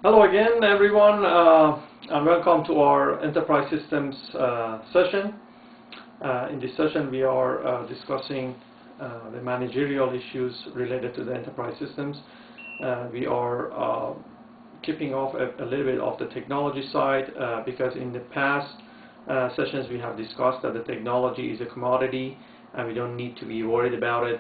Hello again, everyone, and welcome to our Enterprise Systems session. In this session, we are discussing the managerial issues related to the enterprise systems. We are keeping off a little bit of the technology side because in the past sessions we have discussed that the technology is a commodity and we don't need to be worried about it.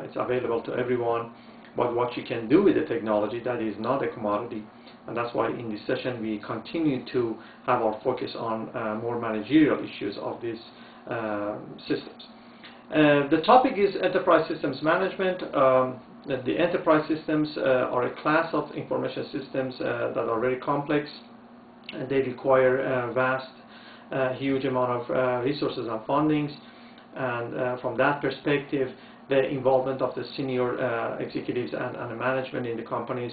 It's available to everyone. But what you can do with the technology, that is not a commodity. And that's why in this session we continue to have our focus on more managerial issues of these systems. The topic is enterprise systems management. The enterprise systems are a class of information systems that are very complex, and they require a vast, huge amount of resources and fundings. And from that perspective, the involvement of the senior executives and the management in the companies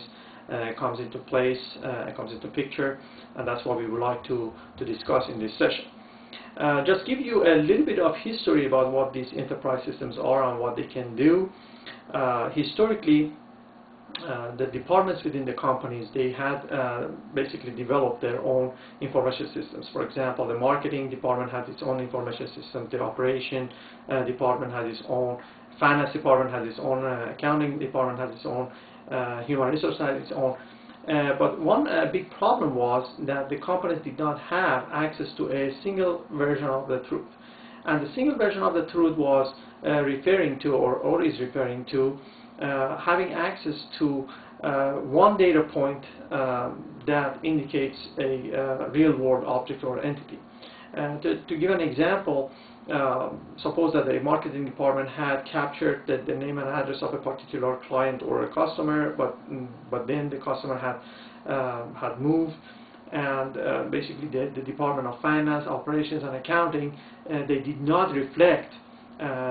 comes into place, comes into picture, and that's what we would like to discuss in this session. Just give you a little bit of history about what these enterprise systems are and what they can do. Historically, the departments within the companies, they had basically developed their own information systems. For example, the marketing department has its own information system, the operation department has its own, finance department has its own, accounting department has its own, human resources has its own. But one big problem was that the companies did not have access to a single version of the truth. And the single version of the truth was referring to, or is referring to, having access to one data point that indicates a real-world object or entity. To give an example, suppose that the marketing department had captured the name and address of a particular client or a customer, but then the customer had moved, and basically the Department of Finance, Operations, and Accounting, they did not reflect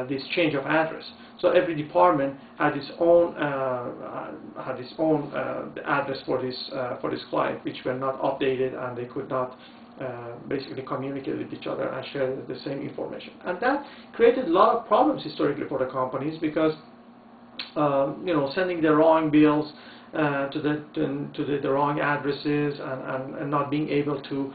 this change of address. So every department had its own address for this client, which were not updated, and they could not basically communicate with each other and share the same information. And that created a lot of problems historically for the companies because sending the wrong bills to the wrong addresses and not being able to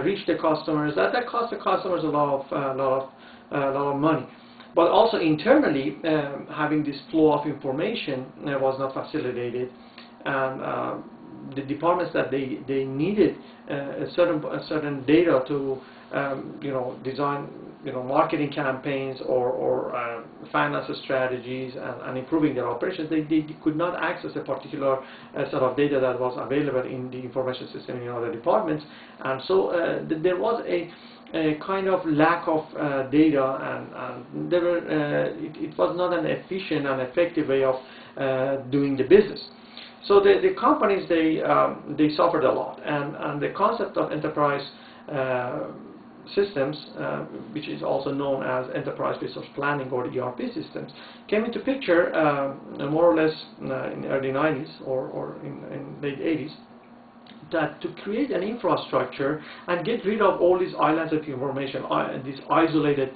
reach the customers, that cost the customers a lot of money. But also internally, having this flow of information was not facilitated, and the departments that they needed a certain data to design marketing campaigns or finance strategies and improving their operations, they could not access a particular set of data that was available in the information system in other departments, and so there was a kind of lack of data, and it was not an efficient and effective way of doing the business. So the companies, they suffered a lot, and the concept of enterprise systems, which is also known as enterprise resource planning or ERP systems, came into picture more or less in the early 90s or in late 80s. That to create an infrastructure and get rid of all these islands of information, these isolated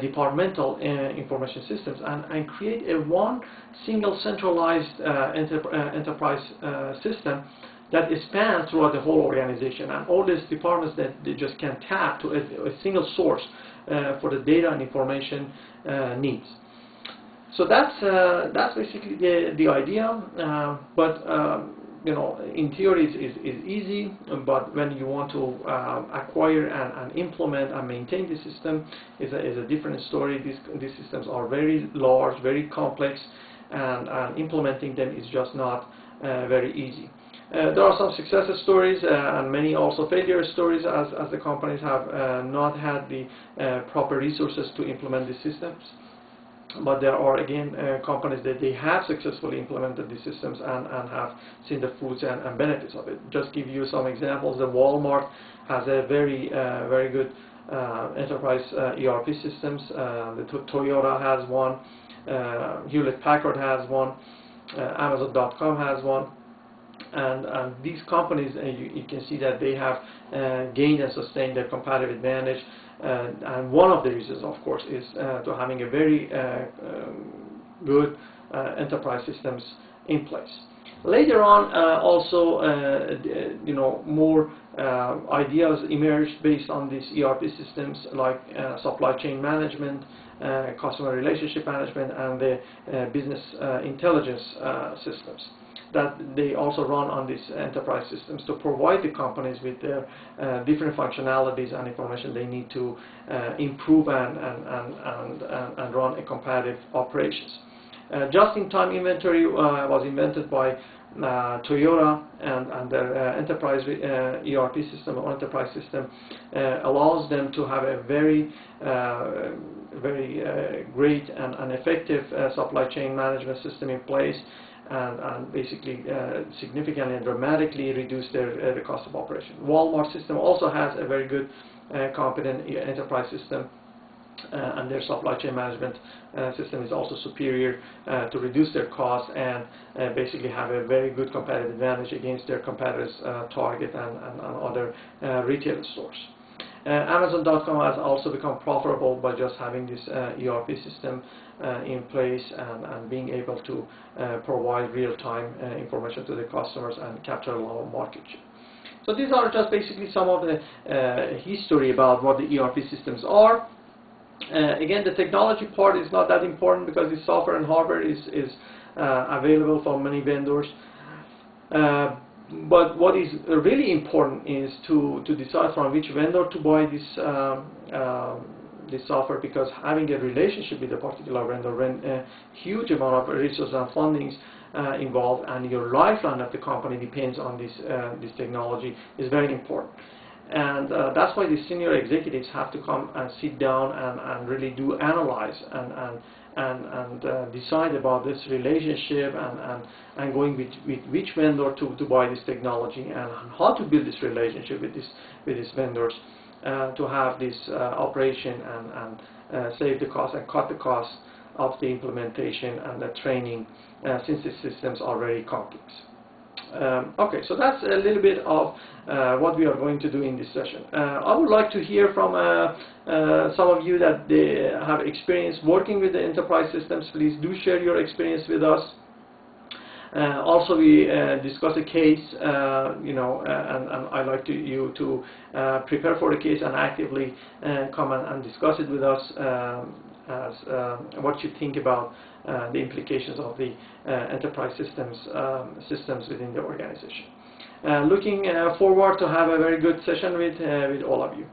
departmental information systems, and create a one single centralized enterprise system that spans throughout the whole organization, and all these departments that they just can tap to a single source for the data and information needs. So that's basically the idea, but in theory it's easy, but when you want to acquire and implement and maintain the system is a different story. These systems are very large, very complex, and implementing them is just not very easy. There are some success stories and many also failure stories as the companies have not had the proper resources to implement these systems. But there are again companies that they have successfully implemented these systems and have seen the fruits and benefits of it. Just give you some examples. The Walmart has a very good enterprise ERP systems. The Toyota has one. Hewlett Packard has one. Amazon.com has one. And these companies, you can see that they have gained and sustained their competitive advantage. And one of the reasons, of course, is to having a very good enterprise systems in place. Later on, also, more ideas emerged based on these ERP systems like supply chain management, customer relationship management, and the business intelligence systems that they also run on these enterprise systems to provide the companies with their different functionalities and information they need to improve and run a competitive operations. Just-in-time inventory was invented by Toyota, and their enterprise ERP system or enterprise system allows them to have a very great and effective supply chain management system in place, and basically significantly and dramatically reduce their the cost of operation. Walmart system also has a very good competent enterprise system, and their supply chain management system is also superior to reduce their costs and basically have a very good competitive advantage against their competitors, Target and other retail stores. Amazon.com has also become profitable by just having this ERP system in place and being able to provide real-time information to the customers and capture a lot of market share. So these are just basically some of the history about what the ERP systems are. Again, the technology part is not that important because the software and hardware is available from many vendors. But what is really important is to decide from which vendor to buy this software, because having a relationship with a particular vendor when a huge amount of resources and fundings involved and your lifeline of the company depends on this technology is very important. And that's why the senior executives have to come and sit down and really do analyze and decide about this relationship and going with which vendor to buy this technology and how to build this relationship with these vendors to have this operation and save the cost and cut the cost of the implementation and the training since the systems are very complex. Okay, so that's a little bit of what we are going to do in this session. I would like to hear from some of you that they have experience working with the enterprise systems. Please do share your experience with us. Also, we discuss a case, and I'd like you to prepare for the case and actively come and discuss it with us as what you think about the implications of the enterprise systems within the organization. Looking forward to have a very good session with all of you.